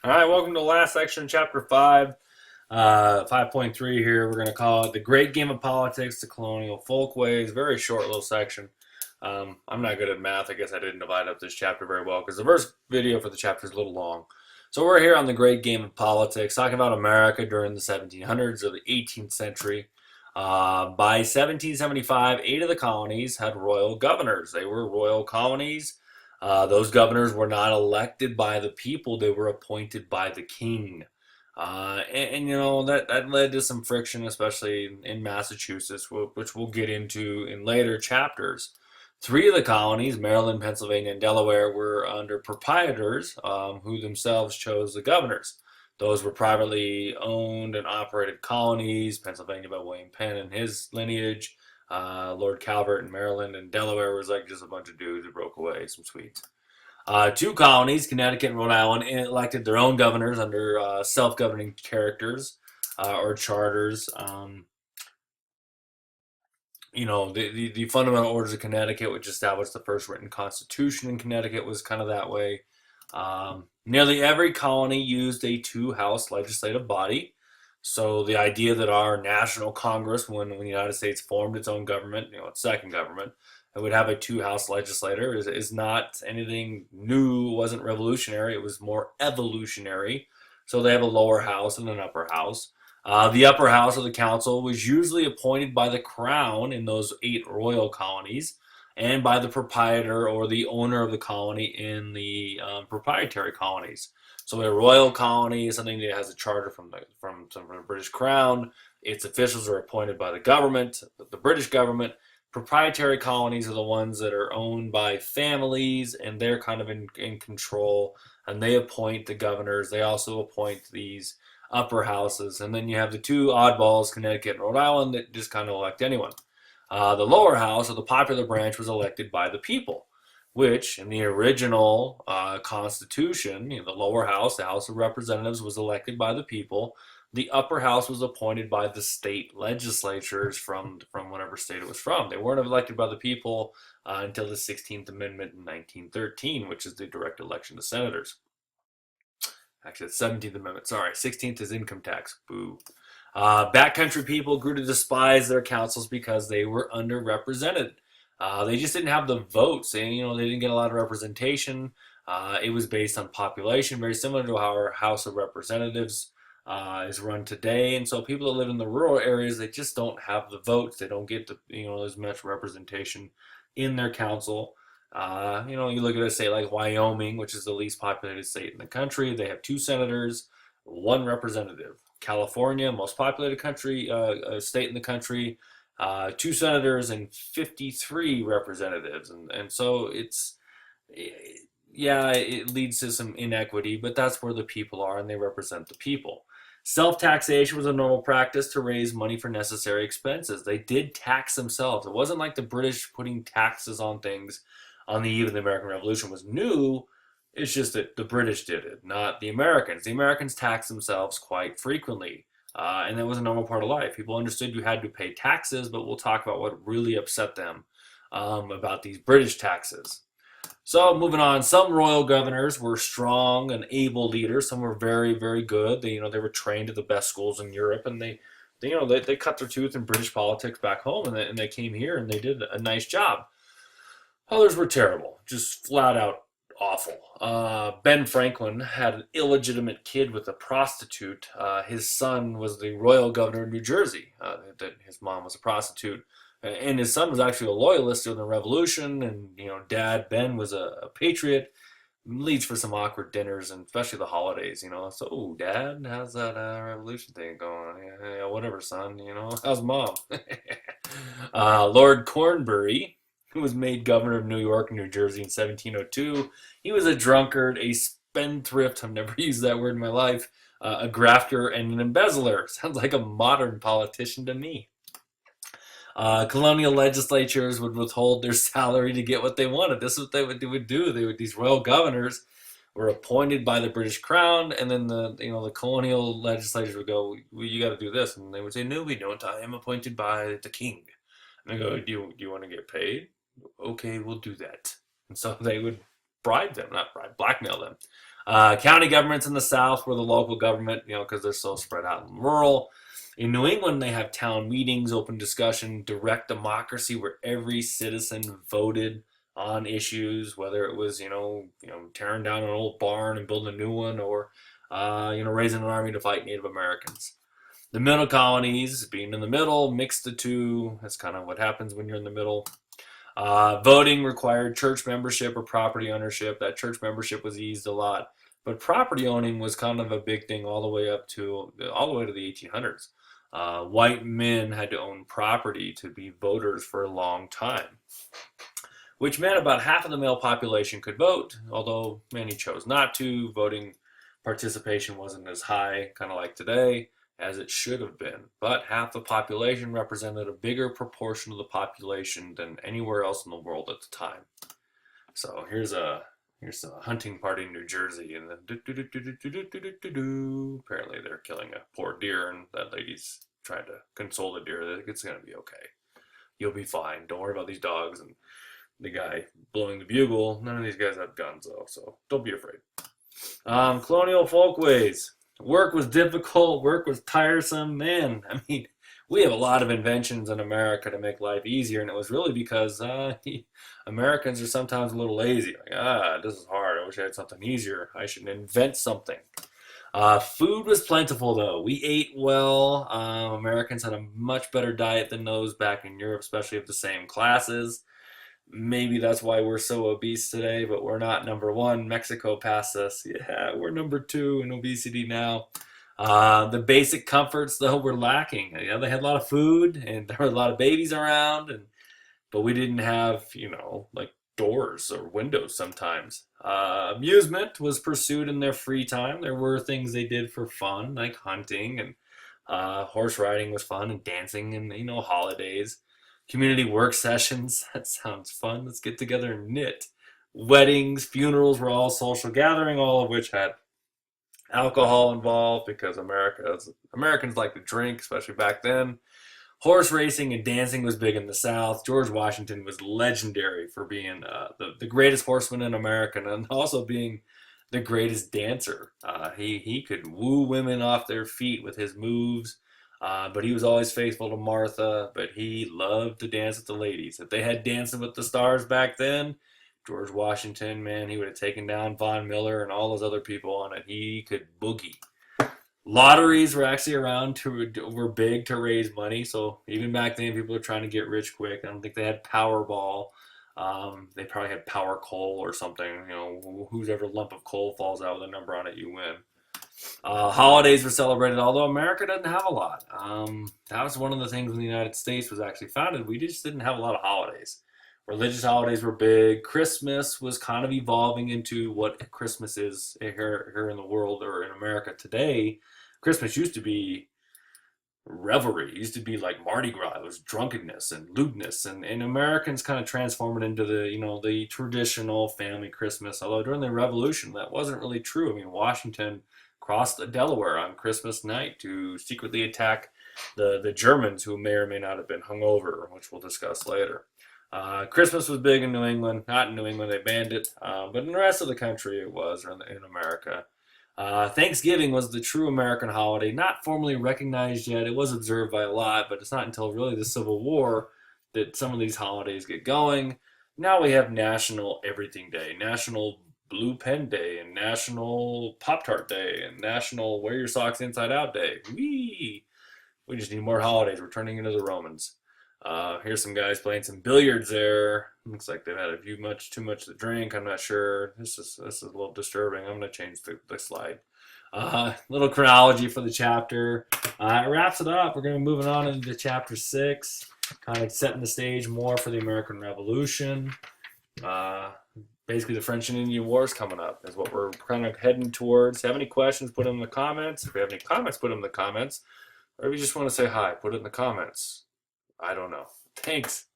All right, welcome to the last section, chapter 5, 5.3 here. We're going to call it The Great Game of Politics, the Colonial Folkways. Very short little section. I'm not good at math. I guess I didn't divide up this chapter very well because the first video for the chapter is a little long. So we're here on The Great Game of Politics, talking about America during the 1700s or the 18th century. By 1775, 8 of the colonies had royal governors. They were royal colonies. Those governors were not elected by the people, they were appointed by the king. That led to some friction, especially in Massachusetts, which we'll get into in later chapters. 3 of the colonies, Maryland, Pennsylvania, and Delaware, were under proprietors who themselves chose the governors. Those were privately owned and operated colonies, Pennsylvania by William Penn and his lineage, Lord Calvert in Maryland, and Delaware was like just a bunch of dudes who broke away, some Swedes. 2 colonies, Connecticut and Rhode Island, elected their own governors under self-governing characters or charters. The fundamental orders of Connecticut, which established the first written constitution in Connecticut, was kind of that way. Nearly every colony used a 2-house legislative body. So the idea that our national Congress, when the United States formed its own government, its second government, it would have a 2-house legislature is not anything new. It wasn't revolutionary. It was more evolutionary. So they have a lower house and an upper house. The upper house of the council was usually appointed by the crown in those 8 royal colonies and by the proprietor or the owner of the colony in the proprietary colonies. So a royal colony is something that has a charter from the British Crown. Its officials are appointed by the government, the British government. Proprietary colonies are the ones that are owned by families, and they're kind of in control, and they appoint the governors. They also appoint these upper houses, and then you have the 2 oddballs, Connecticut and Rhode Island, that just kind of elect anyone. The lower house, or the popular branch, was elected by the people, which in the original Constitution, the lower house, the House of Representatives, was elected by the people. The upper house was appointed by the state legislatures from whatever state it was from. They weren't elected by the people until the 16th Amendment in 1913, which is the direct election of senators. Actually, it's 17th Amendment. Sorry, 16th is income tax. Boo. Backcountry people grew to despise their councils because they were underrepresented. They just didn't have the votes. They didn't get a lot of representation. It was based on population, very similar to how our House of Representatives is run today. And so people that live in the rural areas, they just don't have the votes. They don't get as much representation in their council. You look at a state like Wyoming, which is the least populated state in the country. They have 2 senators, 1 representative. California, most populated state in the country, 2 senators and 53 representatives, and so it leads to some inequity, but that's where the people are, and they represent the people. Self-taxation was a normal practice to raise money for necessary expenses. They did tax themselves. It wasn't like the British putting taxes on things on the eve of the American Revolution was new. It's just that the British did it, not the Americans. The Americans taxed themselves quite frequently, and that was a normal part of life. People understood you had to pay taxes, but we'll talk about what really upset them about these British taxes. So moving on, some royal governors were strong and able leaders. Some were very, very good. They were trained at the best schools in Europe, and they cut their tooth in British politics back home, and they came here and they did a nice job. Others were terrible, just flat out awful. Ben Franklin had an illegitimate kid with a prostitute. His son was the royal governor of New Jersey. His mom was a prostitute. And his son was actually a loyalist during the Revolution. And, Dad, Ben, was a patriot. Leads for some awkward dinners, and especially the holidays, So, oh, Dad, how's that revolution thing going? Yeah, whatever, son, how's Mom? Lord Cornbury, who was made governor of New York and New Jersey in 1702. He was a drunkard, a spendthrift, I've never used that word in my life, a grafter, and an embezzler. Sounds like a modern politician to me. Colonial legislatures would withhold their salary to get what they wanted. This is what they would do. These royal governors were appointed by the British Crown, and then the colonial legislatures would go, well, "You got to do this," and they would say, "No, we don't. I am appointed by the king." And they go, "Do you want to get paid? Okay, we'll do that." And so they would blackmail them. County governments in the South were the local government, because they're so spread out and rural. In New England, they have town meetings, open discussion, direct democracy, where every citizen voted on issues, whether it was tearing down an old barn and building a new one, or raising an army to fight Native Americans. The middle colonies, being in the middle, mixed the two. That's kind of what happens when you're in the middle. Voting required church membership or property ownership. That church membership was eased a lot, but property owning was kind of a big thing all the way to the 1800s. White men had to own property to be voters for a long time, which meant about half of the male population could vote, although many chose not to. Voting participation wasn't as high, kind of like today, as it should have been. But half the population represented a bigger proportion of the population than anywhere else in the world at the time. So here's a hunting party in New Jersey, and then apparently they're killing a poor deer, and that lady's trying to console the deer that it's gonna be okay. You'll be fine. Don't worry about these dogs. And the guy blowing the bugle, none of these guys have guns though, so don't be afraid. Colonial folkways. Work was difficult. Work was tiresome. Man, I mean, we have a lot of inventions in America to make life easier, and it was really because Americans are sometimes a little lazy. Like, this is hard. I wish I had something easier. I should invent something. Food was plentiful, though. We ate well. Americans had a much better diet than those back in Europe, especially of the same classes. Maybe that's why we're so obese today, but we're not number one. Mexico passed us. Yeah, we're number two in obesity now. The basic comforts, though, were lacking. Yeah, they had a lot of food, and there were a lot of babies around, but we didn't have, like doors or windows sometimes. Amusement was pursued in their free time. There were things they did for fun, like hunting, and horse riding was fun, and dancing, and, holidays. Community work sessions. That sounds fun. Let's get together and knit. Weddings, funerals were all social gathering, all of which had alcohol involved because Americans like to drink, especially back then. Horse racing and dancing was big in the South. George Washington was legendary for being the greatest horseman in America, and also being the greatest dancer. He could woo women off their feet with his moves. But he was always faithful to Martha, but he loved to dance with the ladies. If they had Dancing with the Stars back then, George Washington, man, he would have taken down Von Miller and all those other people on it. He could boogie. Lotteries were actually were big to raise money. So even back then, people were trying to get rich quick. I don't think they had Powerball. They probably had Power Coal or something. Whose ever lump of coal falls out with a number on it, you win. Holidays were celebrated, although America doesn't have a lot. That was one of the things when the United States was actually founded. We just didn't have a lot of holidays. Religious holidays were big. Christmas was kind of evolving into what Christmas is here in the world or in America today. Christmas used to be revelry. It used to be like Mardi Gras. It was drunkenness and lewdness, and Americans kind of transformed it into the traditional family Christmas. Although during the Revolution, that wasn't really true. I mean, Washington crossed the Delaware on Christmas night to secretly attack the Germans, who may or may not have been hungover, which we'll discuss later. Christmas was big in New England. Not in New England, they banned it, but in the rest of the country it was, or in America. Thanksgiving was the true American holiday, not formally recognized yet. It was observed by a lot, but it's not until really the Civil War that some of these holidays get going. Now we have National Everything Day, National Blue Pen Day, and National Pop-Tart Day, and National Wear Your Socks Inside Out Day. Whee! We just need more holidays. We're turning into the Romans. Here's some guys playing some billiards there. Looks like they've had too much to drink. I'm not sure. This is a little disturbing. I'm going to change the slide. Little chronology for the chapter. It wraps it up. We're going to be moving on into chapter 6, kind of setting the stage more for the American Revolution. Basically, the French and Indian Wars coming up is what we're kind of heading towards. If you have any questions, put them in the comments. If you have any comments, put them in the comments. Or if you just want to say hi, put it in the comments. I don't know. Thanks.